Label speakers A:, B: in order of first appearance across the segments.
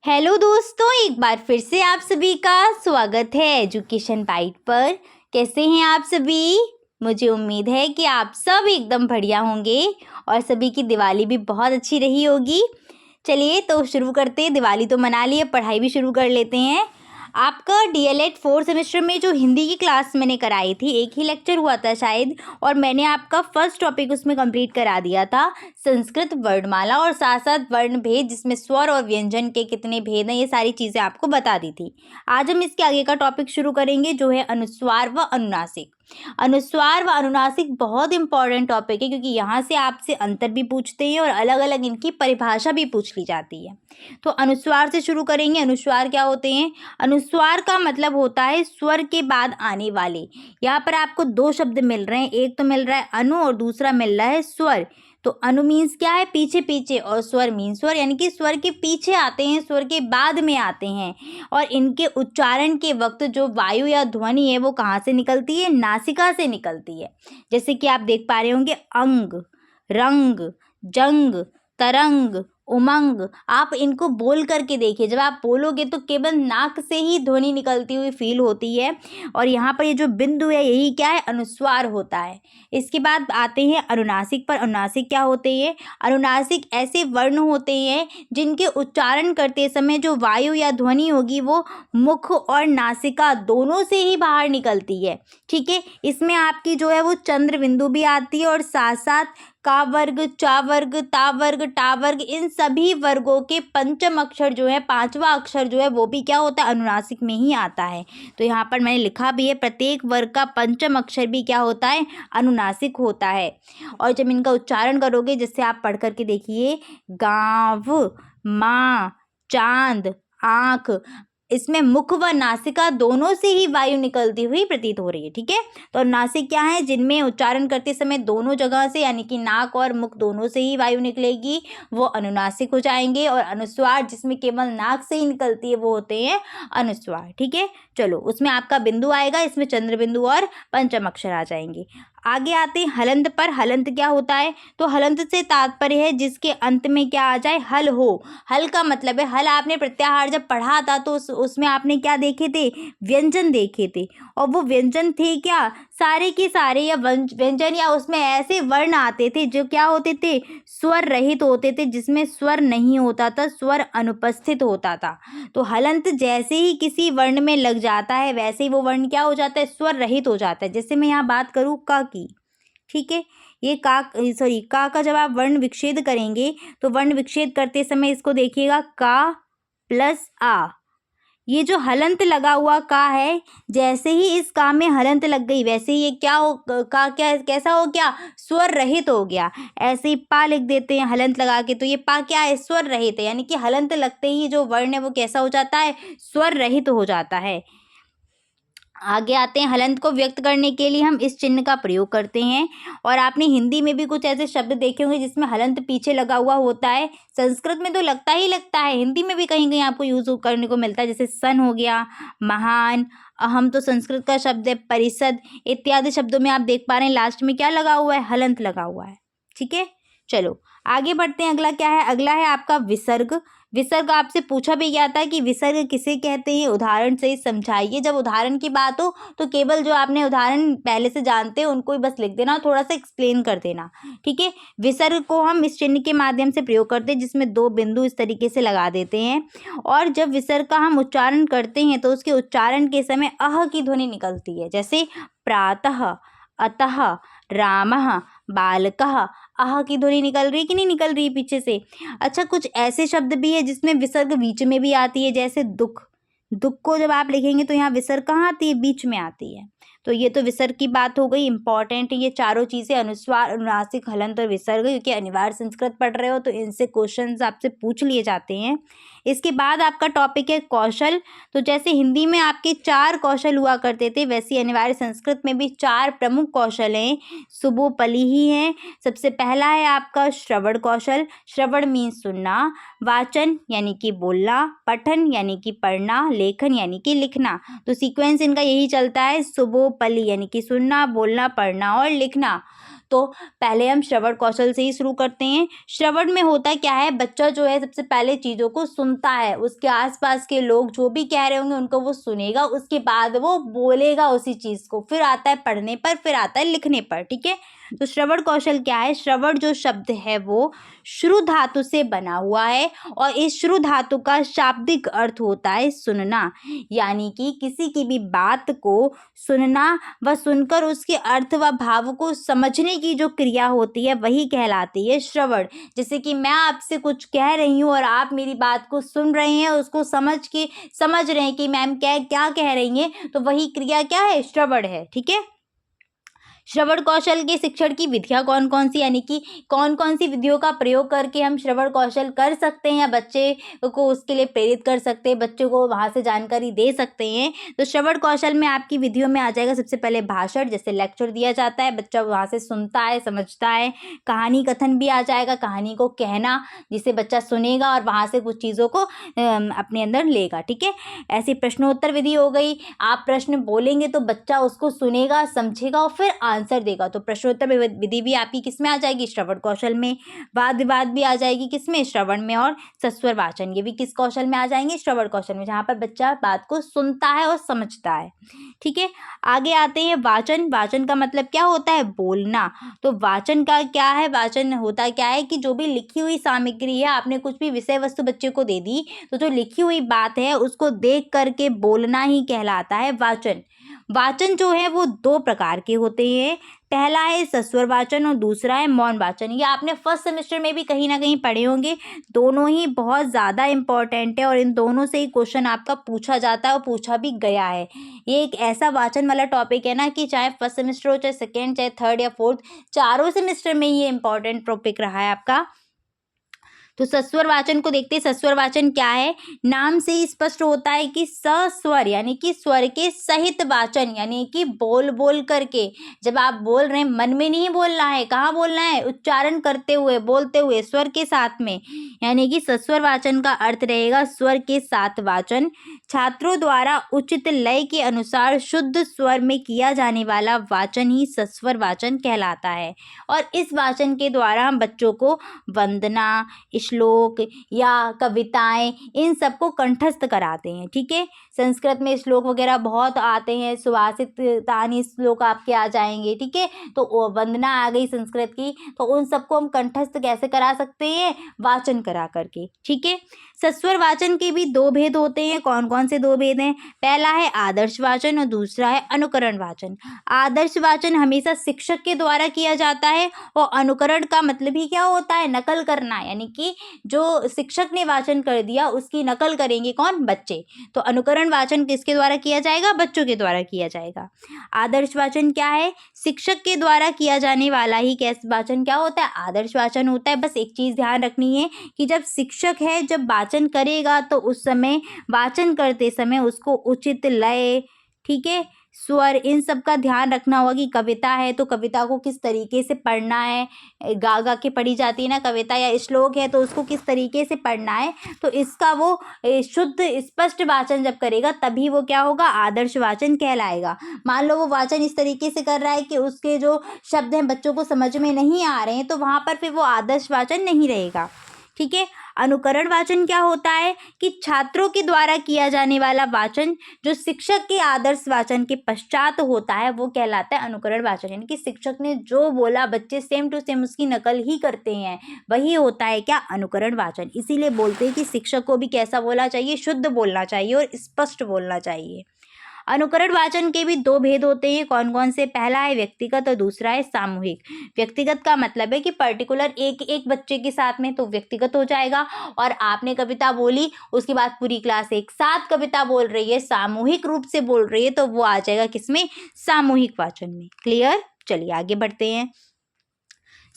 A: Hello दोस्तों, एक बार फिर से आप सभी का स्वागत है एजुकेशन बाइट पर। कैसे हैं आप सभी? मुझे उम्मीद है कि आप सब एकदम बढ़िया होंगे और सभी की दिवाली भी बहुत अच्छी रही होगी। चलिए तो शुरू करते हैं। दिवाली तो मना ली, अब पढ़ाई भी शुरू कर लेते हैं। आपका डीएलएड 4th सेमेस्टर में जो हिंदी की क्लास मैंने कराई थी, एक ही लेक्चर हुआ था शायद, और मैंने आपका फर्स्ट टॉपिक उसमें कंप्लीट करा दिया था, संस्कृत वर्णमाला और साथ साथ वर्ण भेद, जिसमें स्वर और व्यंजन के कितने भेद हैं, ये सारी चीज़ें आपको बता दी थी। आज हम इसके आगे का टॉपिक शुरू करेंगे जो है अनुस्वार व अनुनासिक। अनुस्वार व अनुनासिक बहुत इंपॉर्टेंट टॉपिक है क्योंकि यहाँ से आपसे अंतर भी पूछते हैं और अलग अलग इनकी परिभाषा भी पूछ ली जाती है। तो अनुस्वार से शुरू करेंगे। अनुस्वार क्या होते हैं? अनुस्वार का मतलब होता है स्वर के बाद आने वाले। यहाँ पर आपको दो शब्द मिल रहे हैं, एक तो मिल रहा है अनु और दूसरा मिल रहा है स्वर। तो अनु मीन्स क्या है? पीछे पीछे, और स्वर मीन्स स्वर, यानी कि स्वर के पीछे आते हैं, स्वर के बाद में आते हैं। और इनके उच्चारण के वक्त जो वायु या ध्वनि है वो कहाँ से निकलती है? नासिका से निकलती है। जैसे कि आप देख पा रहे होंगे, अंग, रंग, जंग, तरंग, उमंग। आप इनको बोल करके देखिए, जब आप बोलोगे तो केवल नाक से ही ध्वनि निकलती हुई फील होती है। और यहाँ पर ये जो बिंदु है, यही क्या है? अनुस्वार होता है। इसके बाद आते हैं अनुनासिक पर। अनुनासिक क्या होते हैं? अनुनासिक ऐसे वर्ण होते हैं जिनके उच्चारण करते समय जो वायु या ध्वनि होगी वो मुख और नासिका दोनों से ही बाहर निकलती है। ठीक है, इसमें आपकी जो है वो चंद्र बिंदु भी आती है और साथ साथ का वर्ग, चा वर्ग, ता वर्ग, टा वर्ग, इन सभी वर्गों के पंचम अक्षर जो है, पांचवा अक्षर जो है वो भी क्या होता है? अनुनासिक में ही आता है। तो यहाँ पर मैंने लिखा भी है, प्रत्येक वर्ग का पंचम अक्षर भी क्या होता है? अनुनासिक होता है। और जब इनका उच्चारण करोगे, जैसे आप पढ़ करके देखिए, गांव, माँ, चांद, आँख, इसमें मुख व नासिका दोनों से ही वायु निकलती हुई प्रतीत हो रही है। ठीक है, तो नासिक क्या है? जिनमें उच्चारण करते समय दोनों जगह से, यानी कि नाक और मुख दोनों से ही वायु निकलेगी, वो अनुनासिक हो जाएंगे। और अनुस्वार जिसमें केवल नाक से ही निकलती है वो होते हैं अनुस्वार। ठीक है, चलो उसमें आपका बिंदु आएगा, इसमें चंद्र बिंदु और पंचम अक्षर आ जाएंगे। आगे आते हैं हलंत पर। हलंत क्या होता है? तो हलंत से तात्पर्य है जिसके अंत में क्या आ जाए? हल हो। हल का मतलब है, हल आपने प्रत्याहार जब पढ़ा था तो उसमें आपने क्या देखे थे? व्यंजन देखे थे। और वो व्यंजन थे क्या? सारे के सारे, या व्यंजन, या उसमें ऐसे वर्ण आते थे जो क्या होते थे? स्वर रहित होते थे, जिसमें स्वर नहीं होता था, स्वर अनुपस्थित होता था। तो हलंत जैसे ही किसी वर्ण में लग जाता है वैसे ही वो वर्ण क्या हो जाता है? स्वर रहित हो जाता है। जैसे मैं यहाँ बात करूँ का की, ठीक है, ये का का जब आप वर्ण विच्छेद करेंगे तो वर्ण विच्छेद करते समय इसको देखिएगा, का प्लस आ, ये जो हलंत लगा हुआ का है, जैसे ही इस का में हलंत लग गई वैसे ही ये क्या हो? का क्या कैसा हो गया? स्वर रहित हो गया। ऐसे ही पा लिख देते हैं हलंत लगा के, तो ये पा क्या है? स्वर रहित है, यानी कि हलंत लगते ही जो वर्ण है वो कैसा हो जाता है? स्वर रहित हो जाता है। आगे आते हैं, हलंत को व्यक्त करने के लिए हम इस चिन्ह का प्रयोग करते हैं। और आपने हिंदी में भी कुछ ऐसे शब्द देखे होंगे जिसमें हलंत पीछे लगा हुआ होता है। संस्कृत में तो लगता ही लगता है, हिंदी में भी कहीं कहीं आपको यूज करने को मिलता है, जैसे सन हो गया, महान, अहम तो संस्कृत का शब्द है, परिषद इत्यादि शब्दों में आप देख पा रहे हैं लास्ट में क्या लगा हुआ है? हलंत लगा हुआ है। ठीक है, चलो आगे बढ़ते हैं। अगला क्या है? अगला है आपका विसर्ग। विसर्ग आपसे पूछा भी गया था कि विसर्ग किसे कहते हैं, उदाहरण से ही समझाइए। जब उदाहरण की बात हो तो केवल जो आपने उदाहरण पहले से जानते हैं उनको ही बस लिख देना, थोड़ा सा एक्सप्लेन कर देना। ठीक है, विसर्ग को हम इस चिन्ह के माध्यम से प्रयोग करते हैं जिसमें दो बिंदु इस तरीके से लगा देते हैं। और जब विसर्ग का हम उच्चारण करते हैं तो उसके उच्चारण के समय अह की ध्वनि निकलती है। जैसे प्रातः, अतः, रामः, बालकः, आह की ध्वनि निकल रही है कि नहीं निकल रही है पीछे से? अच्छा, कुछ ऐसे शब्द भी है जिसमें विसर्ग बीच में भी आती है, जैसे दुख। दुख को जब आप लिखेंगे तो यहाँ विसर्ग कहाँ आती है? बीच में आती है। तो ये तो विसर्ग की बात हो गई। इंपॉर्टेंट है ये चारों चीज़ें, अनुस्वार, अनुनासिक, हलंत और विसर्ग, क्योंकि अनिवार्य संस्कृत पढ़ रहे हो तो इनसे क्वेश्चंस आपसे पूछ लिए जाते हैं। इसके बाद आपका टॉपिक है कौशल। तो जैसे हिंदी में आपके 4 कौशल हुआ करते थे, वैसे अनिवार्य संस्कृत में भी 4 प्रमुख कौशल हैं, सुबोपली ही हैं। सबसे पहला है आपका श्रवण कौशल। श्रवण मीन्स सुनना, वाचन यानी कि बोलना, पठन यानी कि पढ़ना, लेखन यानी कि लिखना। तो सीक्वेंस इनका यही चलता है, सुबोपली यानी कि सुनना, बोलना, पढ़ना और लिखना। तो पहले हम श्रवण कौशल से ही शुरू करते हैं। श्रवण में होता क्या है, बच्चा जो है सबसे पहले चीज़ों को सुनता है, उसके आसपास के लोग जो भी कह रहे होंगे उनको वो सुनेगा, उसके बाद वो बोलेगा उसी चीज़ को, फिर आता है पढ़ने पर, फिर आता है लिखने पर। ठीक है, तो श्रवण कौशल क्या है, श्रवण जो शब्द है वो श्रु धातु से बना हुआ है और इस श्रु धातु का शाब्दिक अर्थ होता है सुनना, यानी कि किसी की भी बात को सुनना व सुनकर उसके अर्थ व भाव को समझने की जो क्रिया होती है वही कहलाती है श्रवण। जैसे कि मैं आपसे कुछ कह रही हूँ और आप मेरी बात को सुन रहे हैं, उसको समझ रहे हैं कि मैम क्या कह रही हैं, तो वही क्रिया क्या है, श्रवण है। ठीक है, श्रवण कौशल के शिक्षण की विधियाँ कौन कौन सी, यानी कि कौन कौन सी विधियों का प्रयोग करके हम श्रवण कौशल कर सकते हैं या बच्चे को उसके लिए प्रेरित कर सकते हैं, बच्चों को वहाँ से जानकारी दे सकते हैं। तो श्रवण कौशल में आपकी विधियों में आ जाएगा सबसे पहले भाषण, जैसे लेक्चर दिया जाता है, बच्चा वहाँ से सुनता है, समझता है। कहानी कथन भी आ जाएगा, कहानी को कहना, जिसे बच्चा सुनेगा और वहाँ से कुछ चीज़ों को अपने अंदर लेगा। ठीक है, ऐसी प्रश्नोत्तर विधि हो गई, आप प्रश्न बोलेंगे तो बच्चा उसको सुनेगा, समझेगा और फिर आंसर देगा। तो प्रश्नोत्तर विधि भी आपकी किस में आ जाएगी, श्रवण कौशल में। वाद विवाद भी आ जाएगी किसमें, श्रवण में। और सस्वर वाचन, ये भी किस कौशल में आ जाएंगे, श्रवण कौशल में, जहाँ पर बच्चा बात को सुनता है और समझता है। ठीक है, आगे आते हैं वाचन। वाचन का मतलब क्या होता है, बोलना। तो वाचन का क्या है, वाचन होता क्या है कि जो भी लिखी हुई सामग्री है, आपने कुछ भी विषय वस्तु बच्चे को दे दी, तो जो लिखी हुई बात है उसको देख करके बोलना ही कहलाता है वाचन। वाचन जो है वो दो प्रकार के होते हैं, पहला है सस्वर वाचन और दूसरा है मौन वाचन। ये आपने फर्स्ट सेमेस्टर में भी कहीं ना कहीं पढ़े होंगे, दोनों ही बहुत ज़्यादा इंपॉर्टेंट है और इन दोनों से ही क्वेश्चन आपका पूछा जाता है और पूछा भी गया है। ये एक ऐसा वाचन वाला टॉपिक है ना कि चाहे फर्स्ट सेमेस्टर हो, चाहे सेकेंड, चाहे थर्ड या फोर्थ, चारों सेमेस्टर में ये इंपॉर्टेंट टॉपिक रहा है आपका। तो सस्वर वाचन को देखते हैं। सस्वर वाचन क्या है, नाम से ही स्पष्ट होता है कि सस्वर यानी कि स्वर के सहित वाचन, यानी कि बोल बोल करके, जब आप बोल रहे हैं मन में नहीं बोलना है, कहाँ बोलना है, उच्चारण करते हुए, बोलते हुए, स्वर के साथ में, यानी कि सस्वर वाचन का अर्थ रहेगा स्वर के साथ वाचन। छात्रों द्वारा उचित लय के अनुसार शुद्ध स्वर में किया जाने वाला वाचन ही सस्वर वाचन कहलाता है। और इस वाचन के द्वारा हम बच्चों को वंदना, श्लोक या कविताएं, इन सबको कंठस्थ कराते हैं। ठीक है, संस्कृत में श्लोक वगैरह बहुत आते हैं, सुभाषित तानी श्लोक आपके आ जाएंगे। ठीक है, तो वंदना आ गई संस्कृत की, तो उन सबको हम कंठस्थ कैसे करा सकते हैं, वाचन करा करके। ठीक है, सस्वर वाचन के भी दो भेद होते हैं। कौन कौन से दो भेद हैं, पहला है आदर्श वाचन और दूसरा है अनुकरण वाचन। आदर्श वाचन हमेशा शिक्षक के द्वारा किया जाता है और अनुकरण का मतलब ही क्या होता है, नकल करना, यानी कि जो शिक्षक ने वाचन कर दिया उसकी नकल करेंगे कौन, बच्चे। तो अनुकरण वाचन किसके द्वारा किया जाएगा, बच्चों के द्वारा किया जाएगा। आदर्श वाचन क्या है, शिक्षक के द्वारा किया जाने वाला ही कैसे वाचन क्या होता है, आदर्श वाचन होता है। बस एक चीज़ ध्यान रखनी है कि जब शिक्षक है, जब वाचन करेगा तो उस समय वाचन करते समय उसको उचित लय, ठीक है, स्वर, इन सब का ध्यान रखना होगा कि कविता है तो कविता को किस तरीके से पढ़ना है, गा गा के पढ़ी जाती है ना कविता, या श्लोक है तो उसको किस तरीके से पढ़ना है। तो इसका वो शुद्ध स्पष्ट वाचन जब करेगा तभी वो क्या होगा, आदर्श वाचन कहलाएगा। मान लो वो वाचन इस तरीके से कर रहा है कि उसके जो शब्द हैं बच्चों को समझ में नहीं आ रहे हैं, तो वहाँ पर फिर वो आदर्श वाचन नहीं रहेगा। ठीक है, अनुकरण वाचन क्या होता है कि छात्रों के द्वारा किया जाने वाला वाचन जो शिक्षक के आदर्श वाचन के पश्चात होता है वो कहलाता है अनुकरण वाचन, यानी कि शिक्षक ने जो बोला बच्चे सेम टू सेम उसकी नकल ही करते हैं, वही होता है क्या, अनुकरण वाचन। इसीलिए बोलते हैं कि शिक्षक को भी कैसा बोलना चाहिए, शुद्ध बोलना चाहिए और स्पष्ट बोलना चाहिए। अनुकरण वाचन के भी दो भेद होते हैं। कौन कौन से, पहला है व्यक्तिगत और दूसरा है सामूहिक। व्यक्तिगत का मतलब है कि पर्टिकुलर एक एक बच्चे के साथ में, तो व्यक्तिगत हो जाएगा। और आपने कविता बोली, उसके बाद पूरी क्लास एक साथ कविता बोल रही है, सामूहिक रूप से बोल रही है, तो वो आ जाएगा किसमें, सामूहिक वाचन में। क्लियर, चलिए आगे बढ़ते हैं।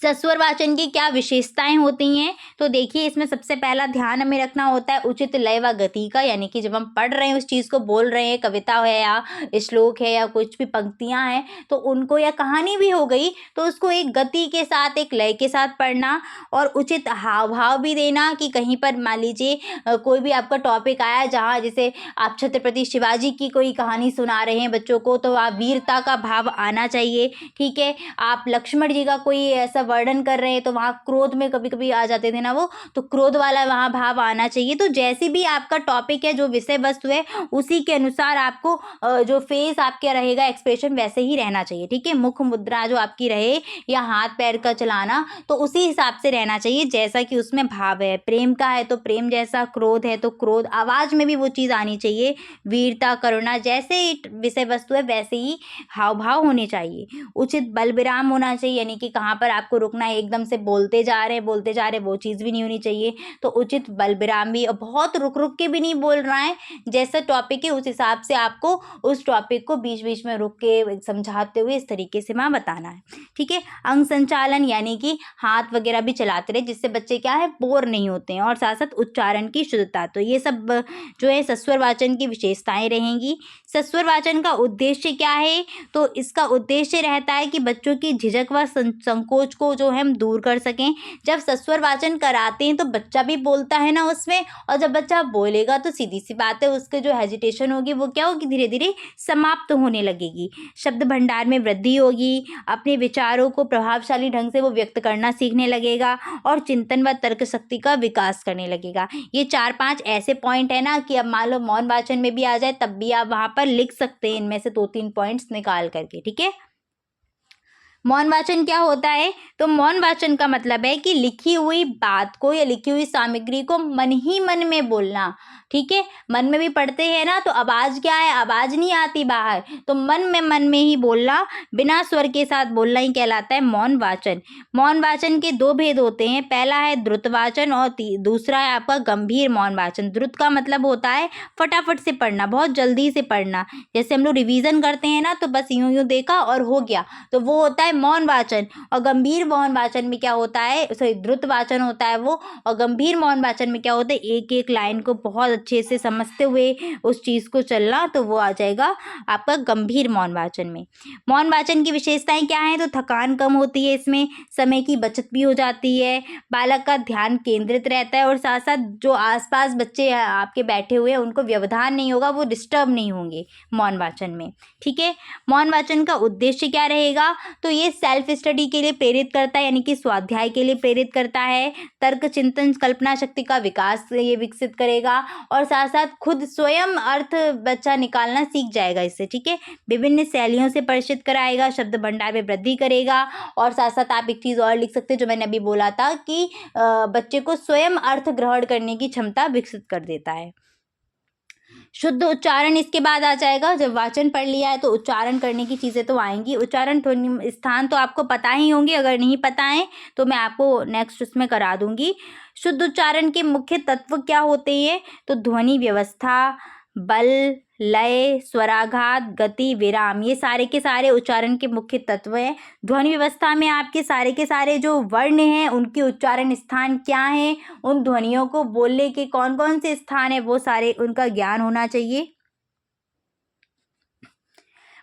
A: सस्वर वाचन की क्या विशेषताएं होती हैं, तो देखिए इसमें सबसे पहला ध्यान हमें रखना होता है उचित लय व गति का, यानी कि जब हम पढ़ रहे हैं उस चीज़ को, बोल रहे हैं, कविता है या श्लोक है या कुछ भी पंक्तियां हैं, तो उनको, या कहानी भी हो गई, तो उसको एक गति के साथ, एक लय के साथ पढ़ना, और उचित हाव भाव भी देना कि कहीं पर मान लीजिए कोई भी आपका टॉपिक आया जहाँ जैसे आप छत्रपति शिवाजी की कोई कहानी सुना रहे हैं बच्चों को, तो वहाँ वीरता का भाव आना चाहिए। ठीक है, आप लक्ष्मण जी का कोई ऐसा वर्णन कर रहे हैं तो वहाँ क्रोध में कभी कभी आ जाते थे ना वो, तो क्रोध वाला वहाँ भाव आना चाहिए। तो जैसे भी आपका टॉपिक है, जो विषय वस्तु है, उसी के अनुसार आपको जो फेस आपका रहेगा, एक्सप्रेशन वैसे ही रहना चाहिए। ठीक है, मुख मुद्रा जो आपकी रहे या हाथ पैर का चलाना, तो उसी हिसाब से रहना चाहिए जैसा कि उसमें भाव है। प्रेम का है तो प्रेम जैसा, क्रोध है तो क्रोध, आवाज में भी वो चीज़ आनी चाहिए। वीरता, करुणा, जैसे विषय वस्तु है वैसे ही हाव भाव होने चाहिए। उचित बल विराम होना चाहिए, यानी कि कहाँ पर आपको रुकना है, एकदम से बोलते जा रहे वो चीज़ भी नहीं होनी चाहिए। तो उचित बल विराम भी, और बहुत रुक रुक के भी नहीं बोल रहा है, जैसा टॉपिक है उस हिसाब से आपको उस टॉपिक को बीच बीच में रुक के समझाते हुए इस तरीके से वहाँ बताना है। ठीक है, अंग संचालन, यानी कि हाथ वगैरह भी चलाते रहे, जिससे बच्चे क्या है, बोर नहीं होते हैं, और साथ साथ उच्चारण की शुद्धता। तो ये सब जो है सस्वर वाचन की विशेषताएं रहेंगी। सस्वर वाचन का उद्देश्य क्या है, तो इसका उद्देश्य रहता है कि बच्चों की झिझक व संकोच को जो है हम दूर कर सकें। जब सस्वर वाचन कराते हैं तो बच्चा भी बोलता है ना उसमें, और जब बच्चा बोलेगा तो सीधी सी बात है, उसके जो हेजिटेशन होगी वो क्या होगी, धीरे धीरे समाप्त होने लगेगी। शब्द भंडार में वृद्धि होगी, अपने विचारों को प्रभावशाली ढंग से वो व्यक्त करना सीखने लगेगा, और चिंतन व तर्क शक्ति का विकास करने लगेगा। ये 4-5 ऐसे पॉइंट है ना कि अब मान लो मौन वाचन में भी आ जाए तब भी आप वहाँ पर लिख सकते हैं, इनमें से 2-3 पॉइंट्स निकाल करके। ठीक है, मौन वाचन क्या होता है, तो मौन वाचन का मतलब है कि लिखी हुई बात को या लिखी हुई सामग्री को मन ही मन में बोलना। ठीक है, मन में भी पढ़ते हैं ना, तो आवाज़ क्या है, आवाज़ नहीं आती बाहर, तो मन में ही बोलना, बिना स्वर के साथ बोलना ही कहलाता है मौन वाचन। मौन वाचन के 2 भेद होते हैं, पहला है द्रुत वाचन और दूसरा है आपका गंभीर मौन वाचन। द्रुत का मतलब होता है फटाफट से पढ़ना, बहुत जल्दी से पढ़ना, जैसे हम लोग रिवीजन करते हैं ना, तो बस यूं यूं देखा और हो गया, तो वो होता है मौन वाचन। और गंभीर मौन वाचन में क्या होता है, सॉरी द्रुत वाचन होता है वो, और गंभीर मौन वाचन में क्या होता है, एक एक लाइन को बहुत अच्छे से समझते हुए उस चीज़ को चलना, तो वो आ जाएगा आपका गंभीर मौन वाचन में। मौन वाचन की विशेषताएं क्या हैं, तो थकान कम होती है इसमें, समय की बचत भी हो जाती है, बालक का ध्यान केंद्रित रहता है, और साथ साथ जो आसपास बच्चे आपके बैठे हुए हैं उनको व्यवधान नहीं होगा, वो डिस्टर्ब नहीं होंगे मौन वाचन में। ठीक है, मौन वाचन का उद्देश्य क्या रहेगा, तो ये सेल्फ स्टडी के लिए प्रेरित करता है, यानी कि स्वाध्याय के लिए प्रेरित करता है, तर्क चिंतन कल्पना शक्ति का विकास ये विकसित करेगा, और साथ साथ खुद स्वयं अर्थ बच्चा निकालना सीख जाएगा इससे। ठीक है, विभिन्न शैलियों से परिचित कराएगा, शब्द भंडार में वृद्धि करेगा, और साथ साथ आप एक चीज़ और लिख सकते हैं जो मैंने अभी बोला था कि बच्चे को स्वयं अर्थ ग्रहण करने की क्षमता विकसित कर देता है। शुद्ध उच्चारण इसके बाद आ जाएगा, जब वाचन पढ़ लिया है तो उच्चारण करने की चीज़ें तो आएंगी। उच्चारण ध्वनि स्थान तो आपको पता ही होंगे, अगर नहीं पता है तो मैं आपको नेक्स्ट उसमें करा दूंगी। शुद्ध उच्चारण के मुख्य तत्व क्या होते हैं, तो ध्वनि व्यवस्था, बल, लय, स्वराघात, गति, विराम, ये सारे के सारे उच्चारण के मुख्य तत्व हैं। ध्वनि व्यवस्था में आपके सारे के सारे जो वर्ण हैं उनके उच्चारण स्थान क्या हैं, उन ध्वनियों को बोलने के कौन कौन से स्थान है, वो सारे उनका ज्ञान होना चाहिए।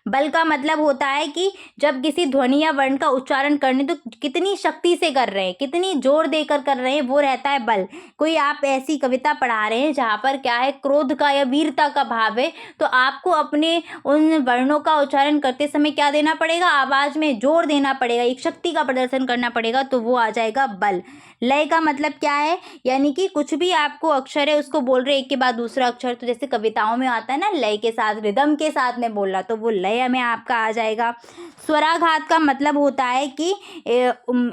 A: बल का मतलब होता है कि जब किसी ध्वनि या वर्ण का उच्चारण करने तो कितनी शक्ति से कर रहे हैं, कितनी जोर देकर कर रहे हैं, वो रहता है बल। कोई आप ऐसी कविता पढ़ा रहे हैं जहाँ पर क्या है, क्रोध का या वीरता का भाव है, तो आपको अपने उन वर्णों का उच्चारण करते समय क्या देना पड़ेगा, आवाज़ में जोर देना पड़ेगा, एक शक्ति का प्रदर्शन करना पड़ेगा, तो वो आ जाएगा बल। लय का मतलब क्या है, यानी कि कुछ भी आपको अक्षर है उसको बोल रहे एक के बाद दूसरा अक्षर, तो जैसे कविताओं में आता है ना लय के साथ, रिदम के साथ में बोलना, तो वो लय में आपका आ जाएगा। स्वराघात का मतलब होता है कि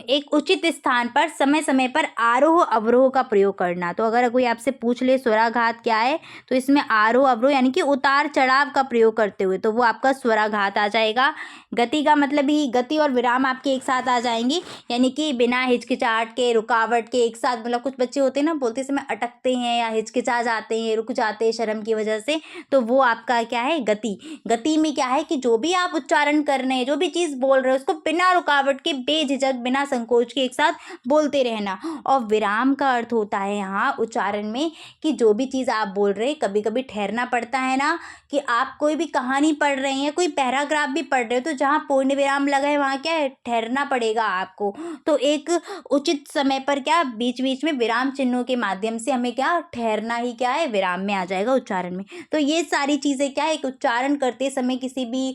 A: एक उचित स्थान पर समय समय पर आरोह अवरोह का प्रयोग करना। तो अगर कोई आपसे पूछ ले स्वराघात क्या है, तो इसमें आरोह अवरोह यानी कि उतार चढ़ाव का प्रयोग करते हुए, तो वो आपका स्वराघात आ जाएगा। गति का मतलब ही, गति और विराम आपके एक साथ आ जाएंगी, यानी कि बिना हिचकिचाहट के, रुका रुकावट के एक साथ, मतलब कुछ बच्चे होते हैं ना बोलते समय अटकते हैं या हिचकिचा जाते हैं, रुक जाते हैं शर्म की वजह से, तो वो आपका क्या है गति में क्या है कि जो भी आप उच्चारण कर रहे हैं, जो भी चीज़ बोल रहे हो उसको बिना रुकावट के, बेझिझक, बिना संकोच के एक साथ बोलते रहना। और विराम का अर्थ होता है यहाँ उच्चारण में कि जो भी चीज़ आप बोल रहे हैं, कभी कभी ठहरना पड़ता है ना, कि आप कोई भी कहानी पढ़ रहे हैं, कोई पैराग्राफ भी पढ़ रहे हो, तो जहाँ पूर्ण विराम लगा है वहाँ क्या है, ठहरना पड़ेगा आपको। तो एक उचित समय पर क्या बीच बीच में विराम चिन्हों के माध्यम से हमें क्या ठहरना ही क्या है, विराम में आ जाएगा उच्चारण में। तो ये सारी चीज़ें क्या है, एक उच्चारण करते समय किसी भी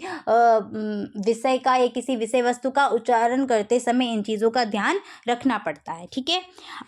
A: विषय का या किसी विषय वस्तु का उच्चारण करते समय इन चीज़ों का ध्यान रखना पड़ता है। ठीक है,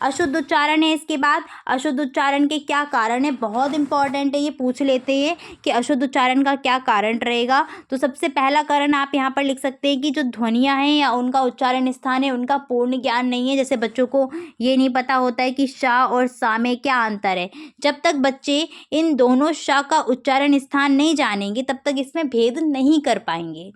A: अशुद्ध उच्चारण है। इसके बाद अशुद्ध उच्चारण के क्या कारण है, बहुत इंपॉर्टेंट है, ये पूछ लेते हैं कि अशुद्ध उच्चारण का क्या कारण रहेगा। तो सबसे पहला कारण आप यहाँ पर लिख सकते हैं कि जो ध्वनियाँ हैं या उनका उच्चारण स्थान है उनका पूर्ण ज्ञान नहीं है। जैसे बच्चों को ये नहीं पता होता है कि शा और सा में क्या अंतर है। जब तक बच्चे इन दोनों शा का उच्चारण स्थान नहीं जानेंगे तब तक इसमें भेद नहीं कर पाएंगे।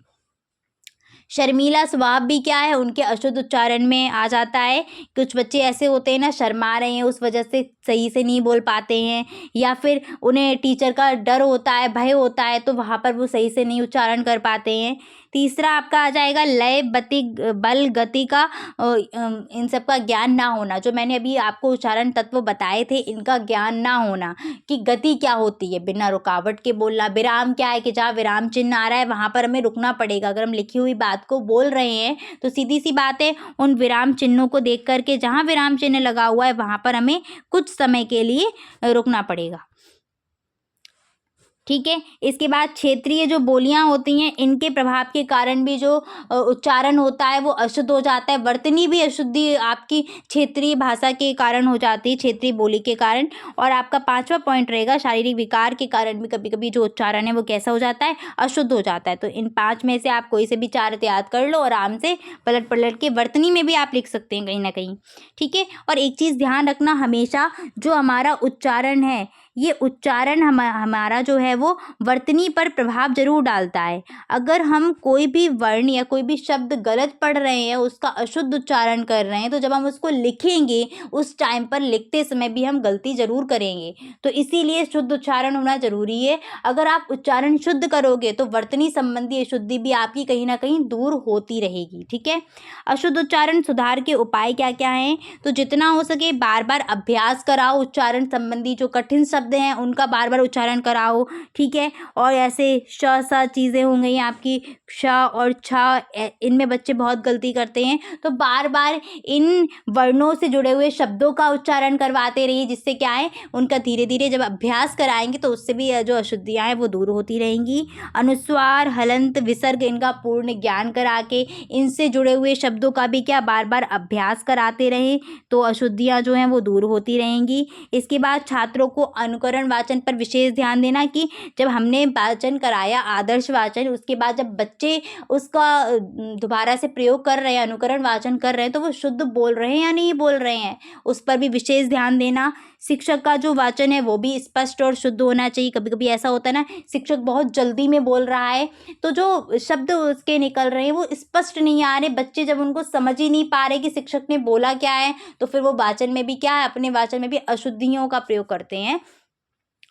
A: शर्मीला स्वभाव भी क्या है, उनके अशुद्ध उच्चारण में आ जाता है। कुछ बच्चे ऐसे होते हैं ना, शर्मा रहे हैं उस वजह से सही से नहीं बोल पाते हैं, या फिर उन्हें टीचर का डर होता है, भय होता है, तो वहाँ पर वो सही से नहीं उच्चारण कर पाते हैं। तीसरा आपका आ जाएगा लय, बल, गति का इन सब का ज्ञान ना होना। जो मैंने अभी आपको उच्चारण तत्व बताए थे, इनका ज्ञान ना होना कि गति क्या होती है, बिना रुकावट के बोलना। विराम क्या है कि जहाँ विराम चिन्ह आ रहा है वहाँ पर हमें रुकना पड़ेगा। अगर हम लिखी हुई बात को बोल रहे हैं तो सीधी सी बात है, उन विराम चिन्हों को देख करके जहाँ विराम चिन्ह लगा हुआ है वहाँ पर हमें कुछ समय के लिए रुकना पड़ेगा। ठीक है, इसके बाद क्षेत्रीय जो बोलियां होती हैं इनके प्रभाव के कारण भी जो उच्चारण होता है वो अशुद्ध हो जाता है। वर्तनी भी अशुद्धि आपकी क्षेत्रीय भाषा के कारण हो जाती है, क्षेत्रीय बोली के कारण। और आपका पांचवा पॉइंट रहेगा शारीरिक विकार के कारण भी कभी कभी जो उच्चारण है वो कैसा हो जाता है, अशुद्ध हो जाता है। तो इन 5 में से आप कोई से भी 4 याद कर लो, आराम से पलट पलट के। वर्तनी में भी आप लिख सकते हैं कहीं ना कहीं। ठीक है, और एक चीज़ ध्यान रखना, हमेशा जो हमारा उच्चारण है, ये उच्चारण हमारा जो है वो वर्तनी पर प्रभाव जरूर डालता है। अगर हम कोई भी वर्ण या कोई भी शब्द गलत पढ़ रहे हैं, उसका अशुद्ध उच्चारण कर रहे हैं, तो जब हम उसको लिखेंगे उस टाइम पर लिखते समय भी हम गलती जरूर करेंगे। तो इसीलिए शुद्ध उच्चारण होना जरूरी है। अगर आप उच्चारण शुद्ध करोगे तो वर्तनी संबंधी अशुद्धि भी आपकी कहीं ना कहीं दूर होती रहेगी। ठीक है, अशुद्ध उच्चारण सुधार के उपाय क्या क्या हैं, तो जितना हो सके बार बार अभ्यास कराओ। उच्चारण संबंधी जो कठिन शब्द हैं उनका बार बार उच्चारण कराओ। ठीक है, और ऐसे श सा चीज़ें हो गई आपकी, श और छ, इनमें बच्चे बहुत गलती करते हैं। तो बार बार इन वर्णों से जुड़े हुए शब्दों का उच्चारण करवाते रहिए, जिससे क्या है उनका धीरे धीरे जब अभ्यास कराएंगे तो उससे भी जो अशुद्धियाँ हैं वो दूर होती रहेंगी। अनुस्वार, हलंत, विसर्ग, इनका पूर्ण ज्ञान करा के इनसे जुड़े हुए शब्दों का भी क्या बार बार अभ्यास कराते रहें तो अशुद्धियाँ जो हैं वो दूर होती रहेंगी। इसके बाद छात्रों को अनुकरण वाचन पर विशेष ध्यान देना कि जब हमने वाचन कराया आदर्श वाचन, उसके बाद जब बच्चे उसका दोबारा से प्रयोग कर रहे हैं, अनुकरण वाचन कर रहे हैं, तो वो शुद्ध बोल रहे हैं या नहीं बोल रहे हैं, उस पर भी विशेष ध्यान देना। शिक्षक का जो वाचन है वो भी स्पष्ट और शुद्ध होना चाहिए। कभी कभी ऐसा होता है ना, शिक्षक बहुत जल्दी में बोल रहा है तो जो शब्द उसके निकल रहे हैं वो स्पष्ट नहीं आ रहे, बच्चे जब उनको समझ ही नहीं पा रहे कि शिक्षक ने बोला क्या है, तो फिर वो वाचन में भी क्या है, अपने वाचन में भी अशुद्धियों का प्रयोग करते हैं।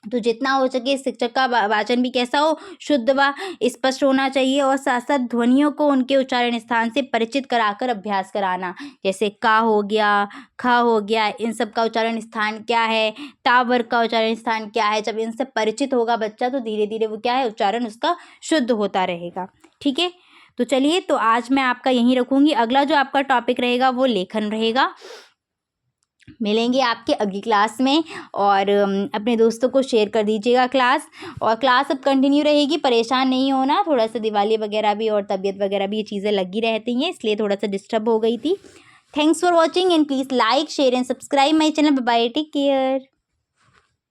A: तो जितना हो सके शिक्षक का वाचन भी कैसा हो, शुद्ध व स्पष्ट होना चाहिए। और साथ साथ ध्वनियों को उनके उच्चारण स्थान से परिचित कराकर अभ्यास कराना। जैसे का हो गया, ख हो गया, इन सब का उच्चारण स्थान क्या है, ता वर्ग का उच्चारण स्थान क्या है। जब इनसे परिचित होगा बच्चा तो धीरे धीरे वो क्या है, उच्चारण उसका शुद्ध होता रहेगा। ठीक है, तो चलिए, तो आज मैं आपका यहीं रखूँगी। अगला जो आपका टॉपिक रहेगा वो लेखन रहेगा। मिलेंगे आपके अगली क्लास में, और अपने दोस्तों को शेयर कर दीजिएगा क्लास। और क्लास अब कंटिन्यू रहेगी, परेशान नहीं होना। थोड़ा सा दिवाली वगैरह भी और तबीयत वगैरह भी ये चीज़ें लगी रहती हैं, इसलिए थोड़ा सा डिस्टर्ब हो गई थी। Thanks for watching and please like, share and subscribe my channel. Bye, take care.